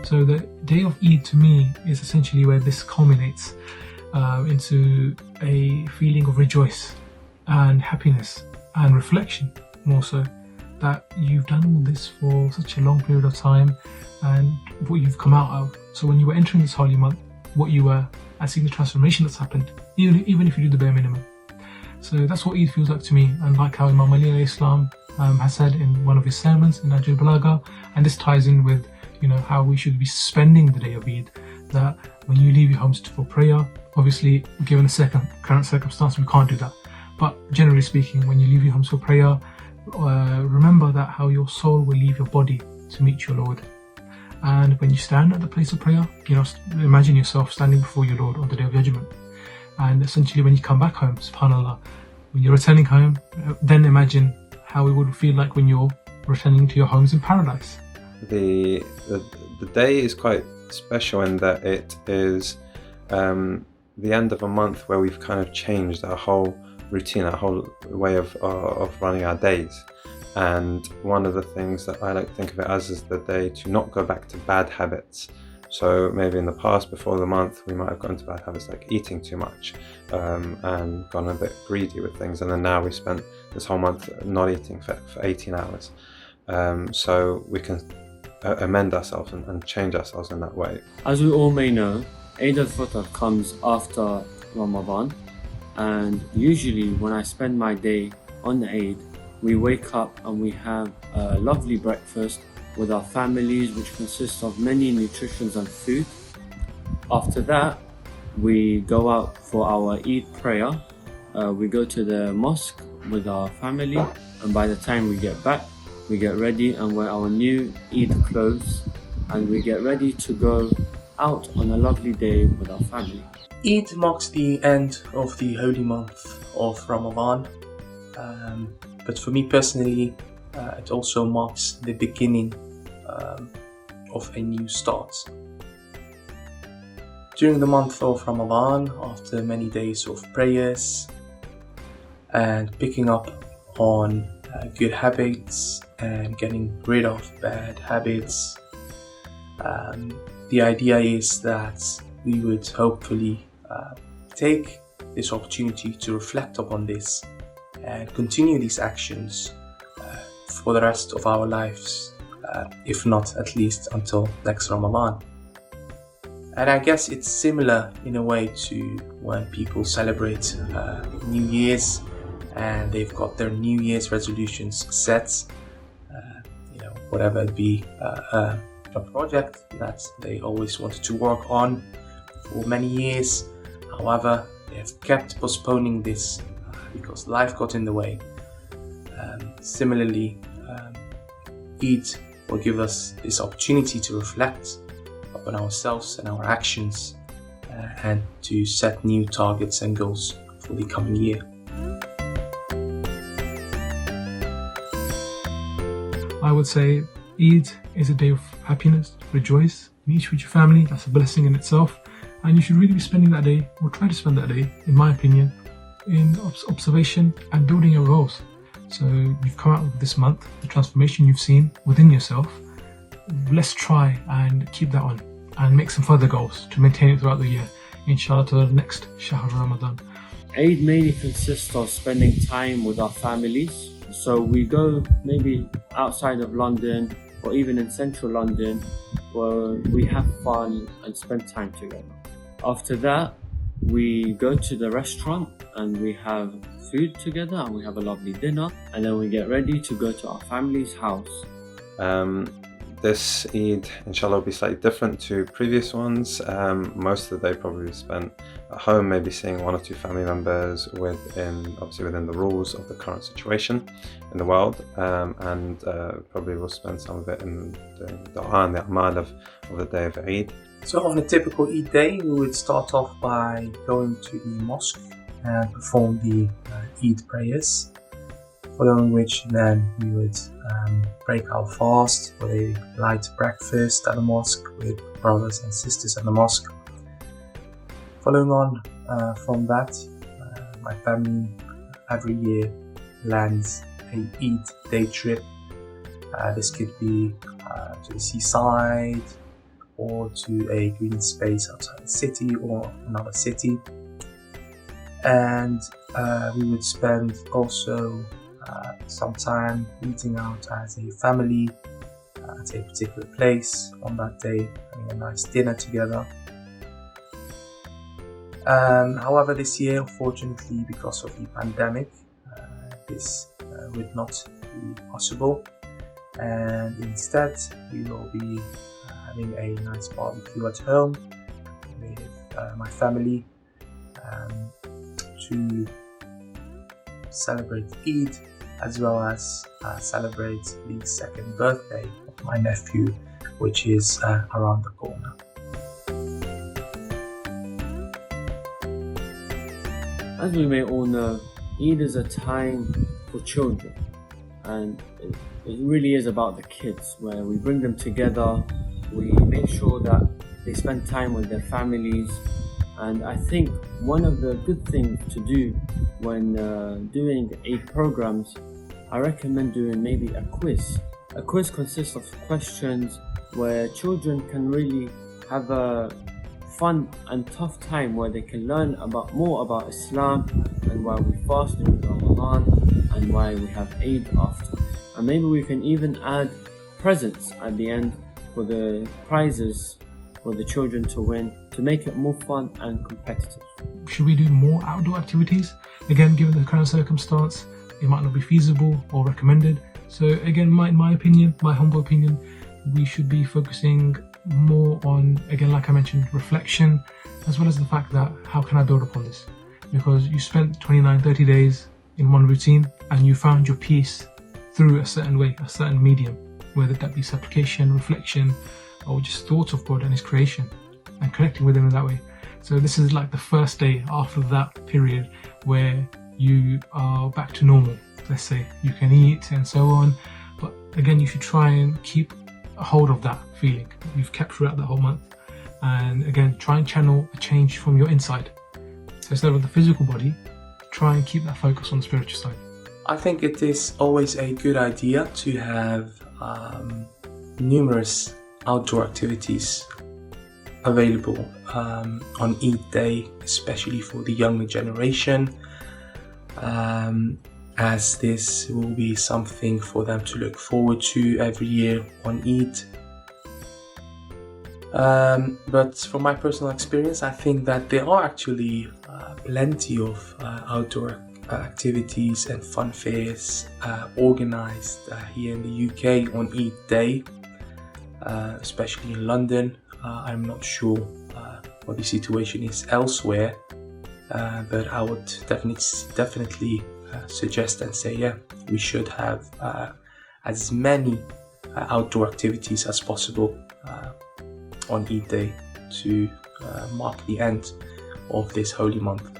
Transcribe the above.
So the day of Eid to me is essentially where this culminates into a feeling of rejoice and happiness and reflection, more so, that you've done all this for such a long period of time and what you've come out of. So when you were entering this holy month, what you were, and seeing the transformation that's happened, even if you do the bare minimum. So that's what Eid feels like to me, and like how Imam Ali alayhi salam has said in one of his sermons in Nahj al-Balagha, and this ties in with how we should be spending the day of Eid, that when you leave your homes for prayer, obviously given the current circumstance we can't do that, but generally speaking, when you leave your homes for prayer, remember that how your soul will leave your body to meet your Lord. And when you stand at the place of prayer, imagine yourself standing before your Lord on the Day of Judgment. And essentially when you come back home, subhanAllah, when you're returning home, then imagine how it would feel like when you're returning to your homes in paradise. The day is quite special in that it is the end of a month where we've kind of changed our whole routine, our whole way of running our days. And one of the things that I like to think of it as is the day to not go back to bad habits. So maybe in the past, before the month, we might have gone to bad habits like eating too much and gone a bit greedy with things. And then now we spent this whole month not eating for 18 hours. So we can amend ourselves and change ourselves in that way. As we all may know, Eid al-Fitr comes after Ramadan, and usually when I spend my day on the Eid, we wake up and we have a lovely breakfast with our families, which consists of many nutritions and food. After that, we go out for our Eid prayer. We go to the mosque with our family, and by the time we get back, we get ready and wear our new Eid clothes, and we get ready to go out on a lovely day with our family. Eid marks the end of the holy month of Ramadan, but for me personally, it also marks the beginning of a new start. During the month of Ramadan, after many days of prayers and picking up on good habits and getting rid of bad habits, the idea is that we would hopefully take this opportunity to reflect upon this and continue these actions for the rest of our lives, if not at least until next Ramadan. And I guess it's similar in a way to when people celebrate New Year's and they've got their New Year's resolutions set, whatever it be, a project that they always wanted to work on for many years. However, they have kept postponing this because life got in the way. Similarly, Eid will give us this opportunity to reflect upon ourselves and our actions and to set new targets and goals for the coming year. I would say Eid is a day of happiness, rejoice, meet with your family. That's a blessing in itself, and you should really be spending that day, or try to spend that day, in my opinion, in observation and building your goals. So you've come out of this month, the transformation you've seen within yourself. Let's try and keep that on and make some further goals to maintain it throughout the year, inshallah, to the next Shahr Ramadan. Eid mainly consists of spending time with our families. So we go maybe outside of London or even in central London, where we have fun and spend time together. After that, we go to the restaurant and we have food together and we have a lovely dinner, and then we get ready to go to our family's house. This Eid, inshallah, will be slightly different to previous ones. Most of the day probably spent at home, maybe seeing one or two family members within the rules of the current situation in the world, and probably will spend some of it in the dua and the amal of the day of Eid. So on a typical Eid day, we would start off by going to the mosque and perform the Eid prayers, following which then we would break our fast for a light breakfast at the mosque with brothers and sisters at the mosque. Following on from that, my family every year plans a Eid day trip. This could be to the seaside or to a green space outside the city or another city. And we would spend also some time eating out as a family at a particular place on that day, having a nice dinner together. However, this year, unfortunately, because of the pandemic, this would not be possible, and instead we will be having a nice barbecue at home with my family to celebrate Eid, as well as celebrate the second birthday of my nephew, which is around the corner. As we may all know, Eid is a time for children, and it really is about the kids, where we bring them together, we make sure that they spend time with their families. And I think one of the good things to do when doing Eid programs, I recommend doing maybe a quiz. A quiz consists of questions where children can really have a fun and tough time, where they can learn more about Islam and why we fast during Ramadan and why we have Eid after. And maybe we can even add presents at the end for the prizes for the children to win, to make it more fun and competitive. Should we do more outdoor activities? Again, given the current circumstance, it might not be feasible or recommended. So again, my opinion, my humble opinion, we should be focusing more on, again, like I mentioned, reflection, as well as the fact that how can I build upon this? Because you spent 29, 30 days in one routine and you found your peace through a certain way, a certain medium, whether that be supplication, reflection, or just thoughts of God and His creation and connecting with Him in that way. So this is like the first day after that period where you are back to normal. Let's say you can eat and so on, but again, you should try and keep a hold of that feeling you've kept throughout the whole month, and again, try and channel a change from your inside. So instead of the physical body, try and keep that focus on the spiritual side. I think it is always a good idea to have numerous outdoor activities available on Eid Day, especially for the younger generation, as this will be something for them to look forward to every year on Eid. But from my personal experience, I think that there are actually plenty of outdoor activities and fun fairs organized here in the UK on Eid Day, especially in London. I'm not sure what the situation is elsewhere, but I would definitely suggest and say, yeah, we should have as many outdoor activities as possible on Eid Day to mark the end of this holy month.